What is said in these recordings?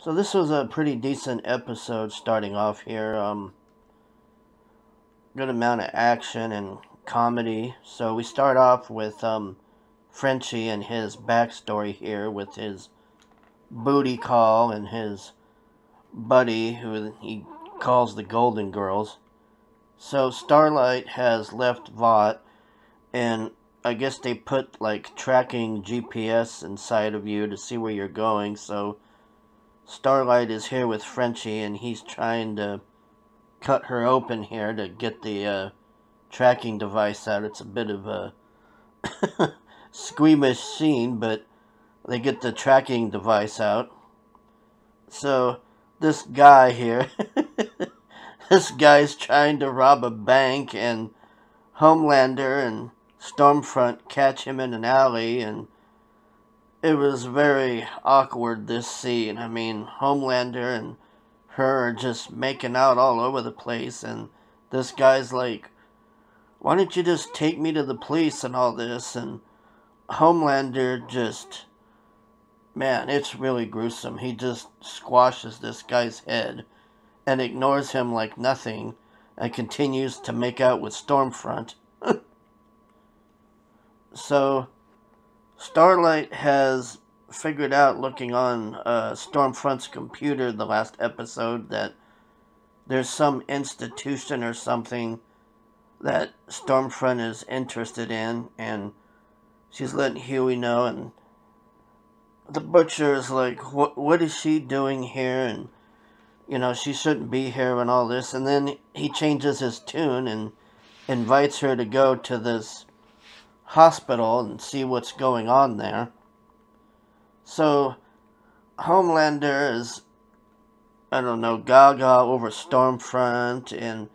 So this was a pretty decent episode starting off here. Good amount of action and comedy. So we start off with Frenchie and his backstory here with his booty call and his buddy who he calls the Golden Girls. So Starlight has left Vought, and I guess they put like tracking GPS inside of you to see where you're going. So Starlight is here with Frenchie, and he's trying to cut her open here to get the tracking device out. It's a bit of a squeamish scene, but they get the tracking device out. So this guy here, this guy's trying to rob a bank, and Homelander and Stormfront catch him in an alley, and it was very awkward, this scene. I mean, Homelander and her are just making out all over the place, and this guy's like, why don't you just take me to the police and all this? And Homelander just, man, it's really gruesome. He just squashes this guy's head and ignores him like nothing and continues to make out with Stormfront. So Starlight has figured out, looking on Stormfront's computer the last episode, that there's some institution or something that Stormfront is interested in, and she's letting Huey know, and the Butcher is like, what is she doing here, and, you know, she shouldn't be here and all this, and then he changes his tune and invites her to go to this hospital and see what's going on there. So Homelander is, I don't know, gaga over Stormfront, and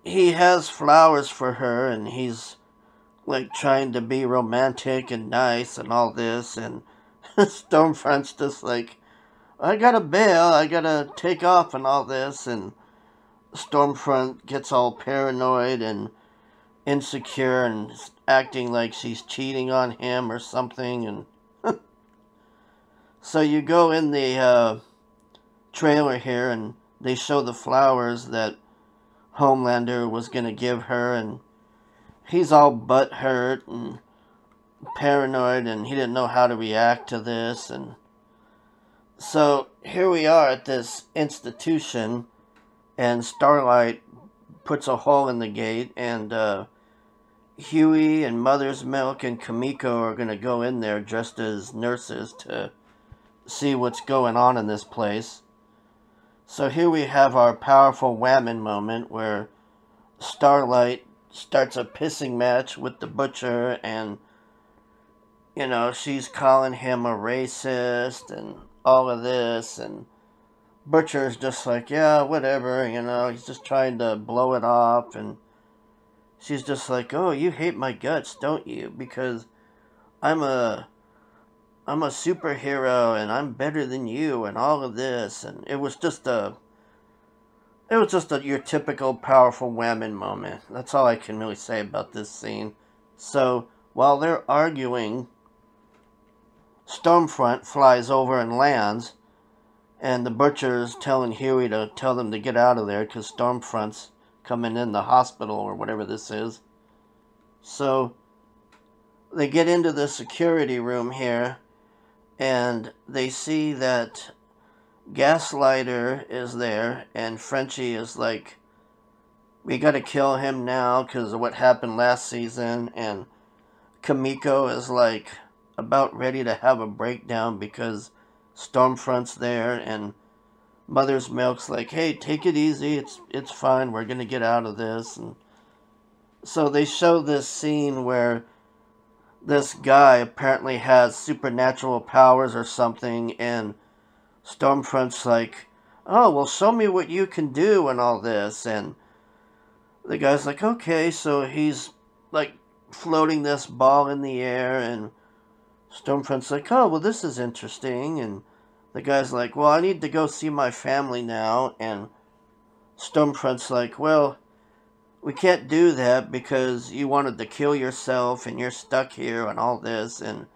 he has flowers for her, and he's like trying to be romantic and nice and all this, and Stormfront's just like, I gotta bail, I gotta take off and all this, and Stormfront gets all paranoid and insecure and acting like she's cheating on him or something, and so you go in the trailer here, and they show the flowers that Homelander was going to give her, and he's all butthurt and paranoid, and he didn't know how to react to this. And so here we are at this institution, and Starlight puts a hole in the gate, and Huey and Mother's Milk and Kimiko are going to go in there dressed as nurses to see what's going on in this place. So here we have our powerful whammon moment where Starlight starts a pissing match with the Butcher, and, you know, she's calling him a racist and all of this, and Butcher's just like, yeah, whatever, you know, he's just trying to blow it off, and she's just like, oh, you hate my guts, don't you? Because I'm a superhero, and I'm better than you, and all of this, and it was just your typical powerful whammon moment. That's all I can really say about this scene. So while they're arguing, Stormfront flies over and lands, and the Butcher's telling Huey to tell them to get out of there because Stormfront's coming in the hospital or whatever this is. So they get into the security room here, and they see that Gaslighter is there, and Frenchie is like, we gotta kill him now because of what happened last season, and Kimiko is like about ready to have a breakdown because Stormfront's there, and Mother's Milk's like, hey, take it easy, it's fine, we're gonna get out of this. And so they show this scene where this guy apparently has supernatural powers or something, and Stormfront's like, oh, well, show me what you can do and all this. And the guy's like, okay, so he's like floating this ball in the air, and Stormfront's like, oh, well, this is interesting. And the guy's like, well, I need to go see my family now. And Stormfront's like, well, we can't do that because you wanted to kill yourself and you're stuck here and all this. And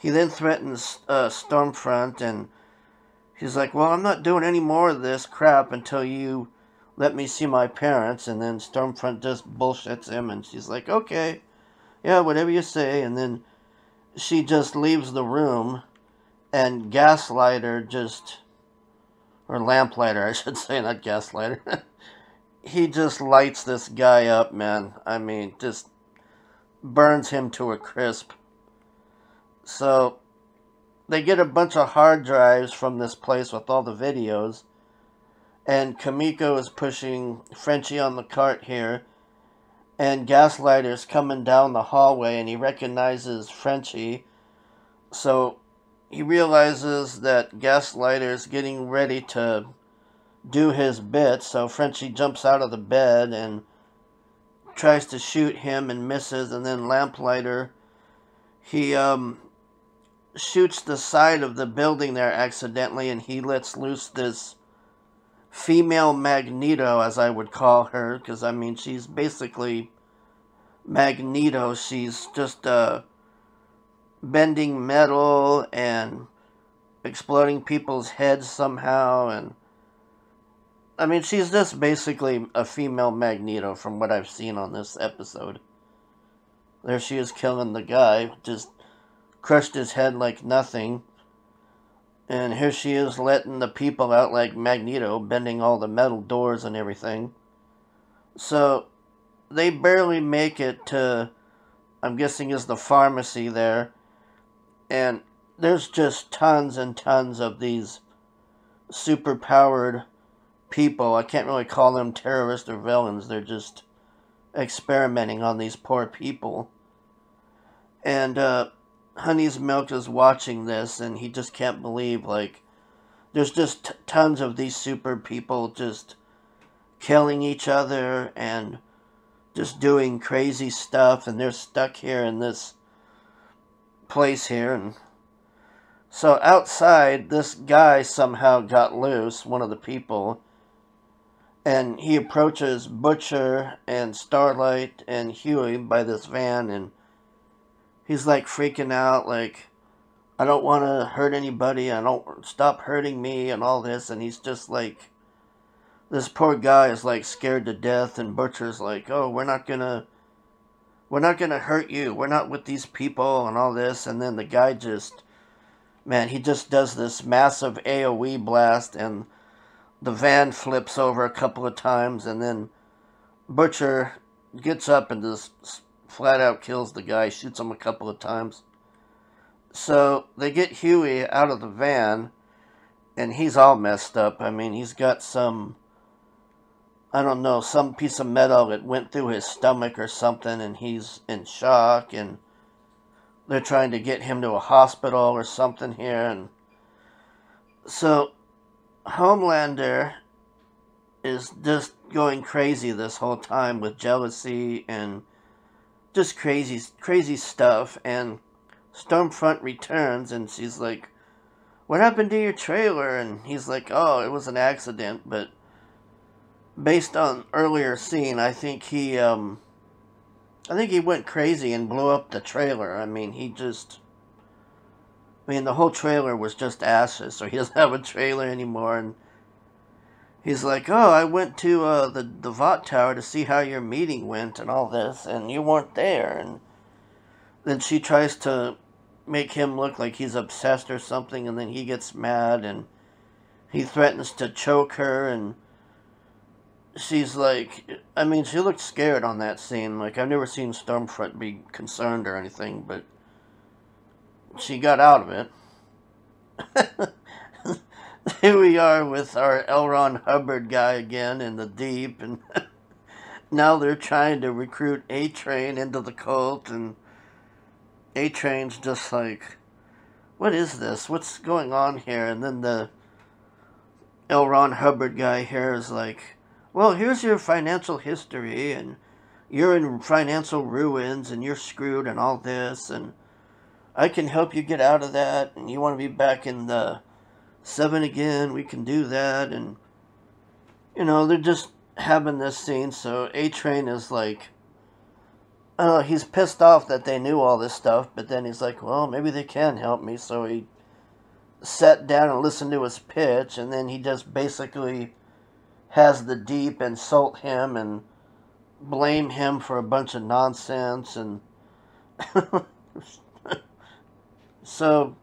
he then threatens Stormfront, and He's like, well, I'm not doing any more of this crap until you let me see my parents. And then Stormfront just bullshits him, and she's like, okay, yeah, whatever you say. And then she just leaves the room, and Gaslighter just, or Lamplighter, I should say, not Gaslighter. He just lights this guy up, man. I mean, just burns him to a crisp. So they get a bunch of hard drives from this place with all the videos, and Kimiko is pushing Frenchie on the cart here, and Gaslighter's coming down the hallway, and he recognizes Frenchie, so he realizes that Gaslighter's getting ready to do his bit, so Frenchie jumps out of the bed and tries to shoot him and misses, and then Lamplighter, he shoots the side of the building there accidentally, and he lets loose this female Magneto, as I would call her, because, I mean, she's basically Magneto. She's just bending metal and exploding people's heads somehow, and I mean, she's just basically a female Magneto from what I've seen on this episode. There she is killing the guy, just crushed his head like nothing. And here she is letting the people out like Magneto, bending all the metal doors and everything. So they barely make it to, I'm guessing is the pharmacy there. And there's just tons and tons of these super-powered people. I can't really call them terrorists or villains. They're just experimenting on these poor people. And Honey's Milk is watching this, and he just can't believe, like, there's just tons of these super people just killing each other and just doing crazy stuff, and they're stuck here in this place here. And so outside, this guy somehow got loose, one of the people, and he approaches Butcher and Starlight and Huey by this van, and he's like freaking out, like, I don't want to hurt anybody, I don't, stop hurting me and all this, and he's just like, this poor guy is like scared to death, and Butcher's like, oh, we're not gonna hurt you, we're not with these people and all this. And then the guy just, man, he just does this massive AoE blast, and the van flips over a couple of times, and then Butcher gets up and just flat out kills the guy, shoots him a couple of times. So they get Huey out of the van, and he's all messed up. I mean, he's got some, I don't know, some piece of metal that went through his stomach or something, and he's in shock, and they're trying to get him to a hospital or something here. And so Homelander is just going crazy this whole time with jealousy and just crazy stuff. And Stormfront returns, and she's like, what happened to your trailer? And he's like, oh, it was an accident. But based on earlier scene, I think he went crazy and blew up the trailer. I mean, the whole trailer was just ashes, so he doesn't have a trailer anymore. And he's like, oh, I went to the Vought Tower to see how your meeting went and all this, and you weren't there. And then she tries to make him look like he's obsessed or something, and then he gets mad, and he threatens to choke her, and she's like, I mean, she looked scared on that scene. Like, I've never seen Stormfront be concerned or anything, but she got out of it. Here we are with our L. Ron Hubbard guy again in the deep, and now they're trying to recruit A-Train into the cult, and A-Train's just like, what is this? What's going on here? And then the L. Ron Hubbard guy here is like, well, here's your financial history, and you're in financial ruins, and you're screwed and all this, and I can help you get out of that, and you want to be back in the 7 again, we can do that. And, you know, they're just having this scene, so A-Train is like, he's pissed off that they knew all this stuff, but then he's like, well, maybe they can help me, so he sat down and listened to his pitch, and then he just basically has the Deep insult him and blame him for a bunch of nonsense. And so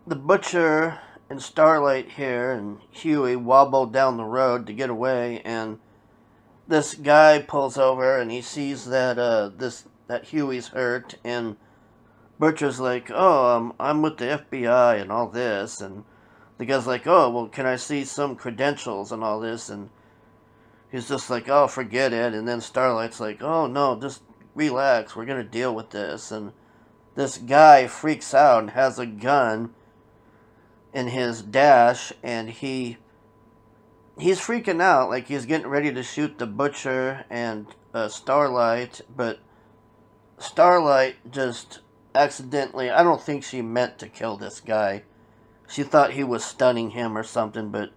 the Butcher and Starlight here and Huey wobble down the road to get away, and this guy pulls over and he sees that that Huey's hurt, and Butcher's like, "Oh, I'm with the FBI and all this," and the guy's like, "Oh, well, can I see some credentials and all this?" And he's just like, "Oh, forget it." And then Starlight's like, "Oh no, just relax. We're gonna deal with this." And this guy freaks out and has a gun in his dash, and he's freaking out, like he's getting ready to shoot the Butcher and Starlight, but Starlight just accidentally, I don't think she meant to kill this guy. She thought he was stunning him or something, but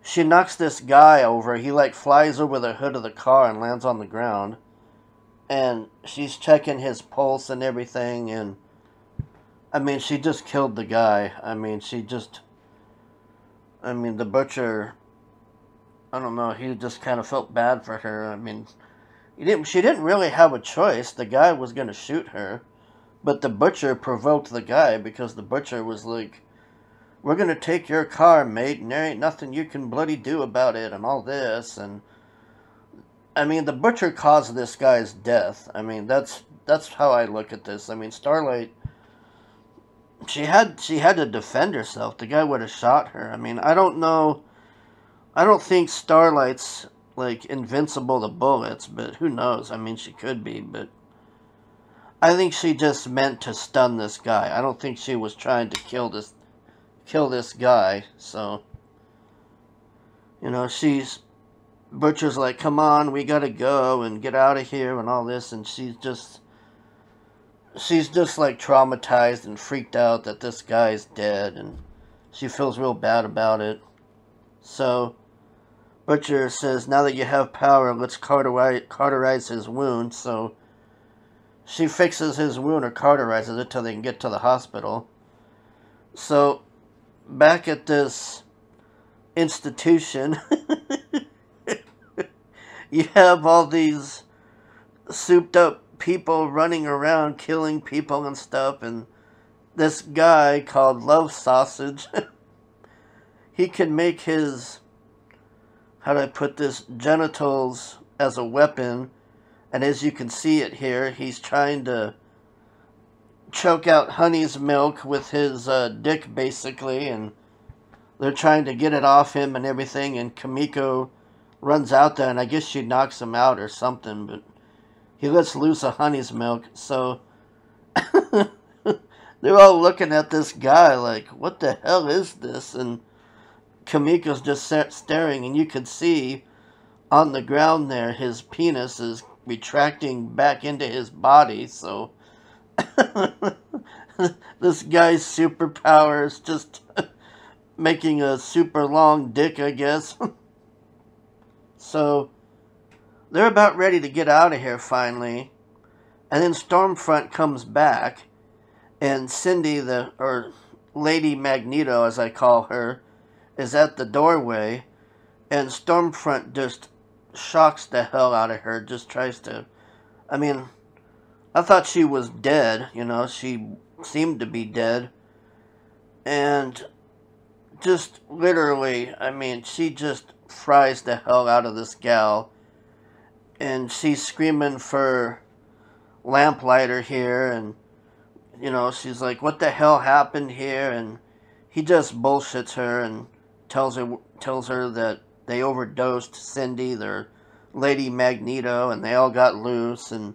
she knocks this guy over. He like flies over the hood of the car and lands on the ground, and she's checking his pulse and everything, and I mean, she just killed the guy. I mean, the Butcher, I don't know, he just kind of felt bad for her. I mean, she didn't really have a choice. The guy was going to shoot her, but the Butcher provoked the guy because the Butcher was like, "We're going to take your car, mate, and there ain't nothing you can bloody do about it," and all this. And I mean, the Butcher caused this guy's death. I mean, that's how I look at this. I mean, Starlight, she had to defend herself. The guy would have shot her. I mean, I don't know. I don't think Starlight's like invincible to bullets, but who knows? I mean, she could be, but I think she just meant to stun this guy. I don't think she was trying to kill this guy. So, you know, Butcher's like, "Come on, we gotta go and get out of here," and all this, and she's just like traumatized and freaked out that this guy's dead, and she feels real bad about it. So Butcher says, "Now that you have power, let's cauterize his wound." So she fixes his wound or cauterizes it till they can get to the hospital. So back at this institution, you have all these souped up people running around killing people and stuff, and this guy called Love Sausage, he can make his, how do I put this, genitals as a weapon, and as you can see it here, he's trying to choke out Honey's milk with his dick, basically, and they're trying to get it off him and everything, and Kimiko runs out there, and I guess she knocks him out or something, but he lets loose a Honey's milk. So they're all looking at this guy like, "What the hell is this?" And Kimiko's just staring, and you could see on the ground there his penis is retracting back into his body. So this guy's superpowers just making a super long dick, I guess. So they're about ready to get out of here finally, and then Stormfront comes back, and Cindy, or Lady Magneto as I call her, is at the doorway, and Stormfront just shocks the hell out of her, just tries to, I mean, I thought she was dead, you know, she seemed to be dead, and just literally, I mean, she just fries the hell out of this gal, and she's screaming for Lamplighter here, and, you know, she's like, "What the hell happened here?" And he just bullshits her and tells her that they overdosed Cindy, their Lady Magneto, and they all got loose, and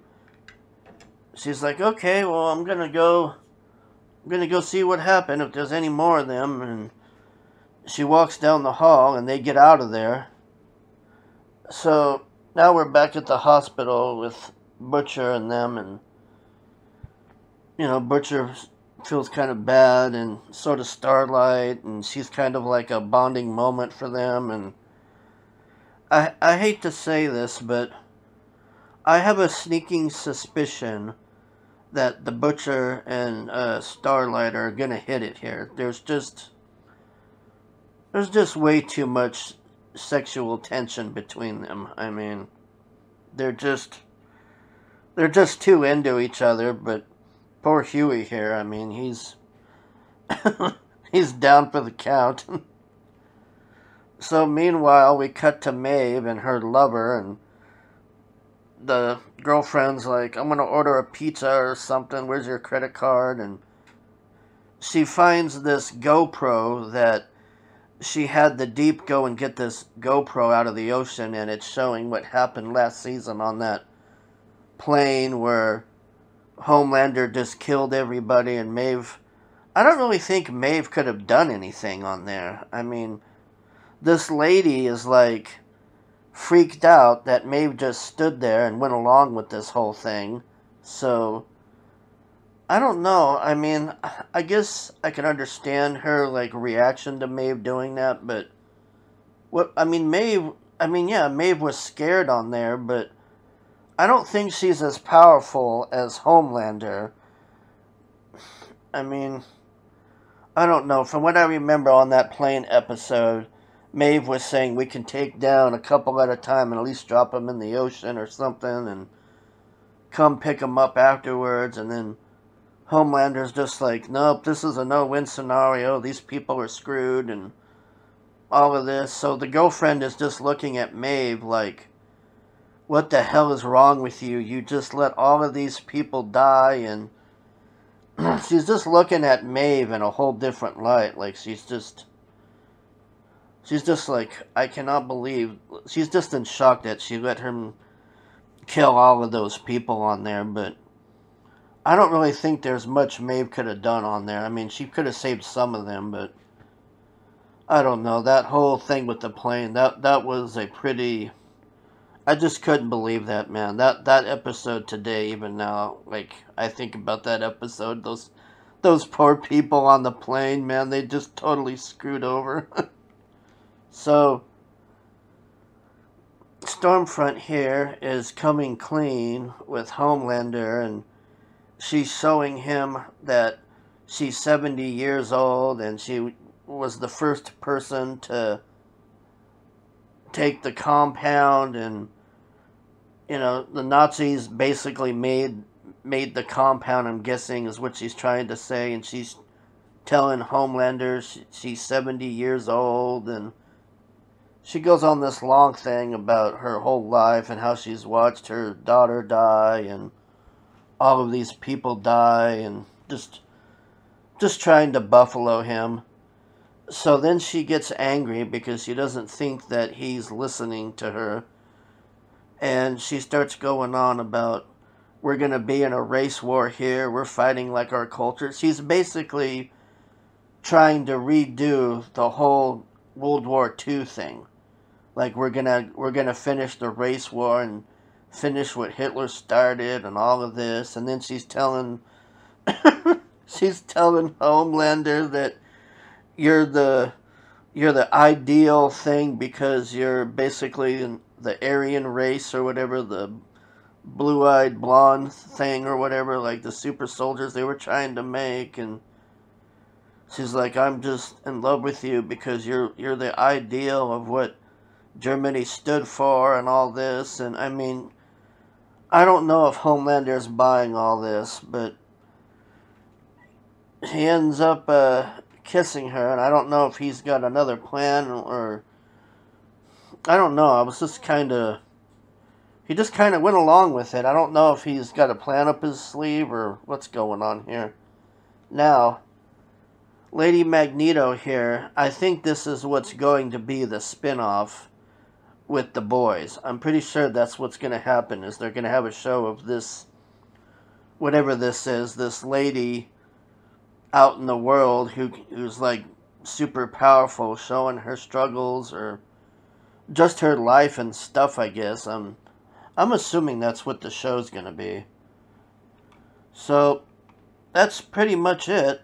she's like, "Okay, well, I'm gonna go see what happened, if there's any more of them." And she walks down the hall, and they get out of there. So now we're back at the hospital with Butcher and them, and, you know, Butcher feels kind of bad, and so does Starlight, and she's kind of like a bonding moment for them. And I hate to say this, but I have a sneaking suspicion that the Butcher and Starlight are gonna hit it here. There's just way too much sexual tension between them. I mean, they're just too into each other. But poor Huey here. I mean, he's he's down for the count. So meanwhile, we cut to Maeve and her lover, and the girlfriend's like, I'm gonna order a pizza or something. Where's your credit card? And she finds this GoPro that she had the Deep go and get this GoPro out of the ocean, and it's showing what happened last season on that plane where Homelander just killed everybody, and Maeve... I don't really think Maeve could have done anything on there. I mean, this lady is like freaked out that Maeve just stood there and went along with this whole thing. So I don't know. I mean, I guess I can understand her like reaction to Maeve doing that, but Maeve was scared on there, but I don't think she's as powerful as Homelander. I mean, I don't know. From what I remember on that plane episode, Maeve was saying we can take down a couple at a time and at least drop them in the ocean or something and come pick them up afterwards. And then Homelander's just like, nope, this is a no-win scenario. These people are screwed and all of this. So the girlfriend is just looking at Maeve like, what the hell is wrong with you? You just let all of these people die. And she's just looking at Maeve in a whole different light. Like she's just like, I cannot believe. She's just in shock that she let him kill all of those people on there. But I don't really think there's much Maeve could have done on there. I mean, she could have saved some of them, but I don't know. That whole thing with the plane, that was a pretty... I just couldn't believe that, man. That episode today, even now, like, I think about that episode, those poor people on the plane, man, they just totally screwed over. So, Stormfront here is coming clean with Homelander, and she's showing him that she's 70 years old, and she was the first person to take the compound, and, you know, the Nazis basically made the compound, I'm guessing, is what she's trying to say, and she's telling Homelander she's 70 years old, and she goes on this long thing about her whole life and how she's watched her daughter die and all of these people die, and just trying to buffalo him. So then she gets angry because she doesn't think that he's listening to her. And she starts going on about, we're going to be in a race war here. We're fighting like our culture. She's basically trying to redo the whole World War II thing. Like, we're gonna finish the race war and finish what Hitler started and all of this. And then she's telling Homelander that you're the ideal thing because you're basically the Aryan race or whatever, the blue-eyed blonde thing or whatever, like the super soldiers they were trying to make. And she's like, I'm just in love with you because you're the ideal of what Germany stood for and all this. And I mean, I don't know if Homelander's buying all this, but he ends up kissing her, and I don't know if he's got another plan, or I don't know. He just kind of went along with it. I don't know if he's got a plan up his sleeve or what's going on here. Now, Lady Magneto here, I think this is what's going to be the spin-off with the boys. I'm pretty sure that's what's going to happen, is they're going to have a show of this, whatever this is, this lady out in the world who's like super powerful, showing her struggles or just her life and stuff, I guess. I'm assuming that's what the show's going to be. So, that's pretty much it.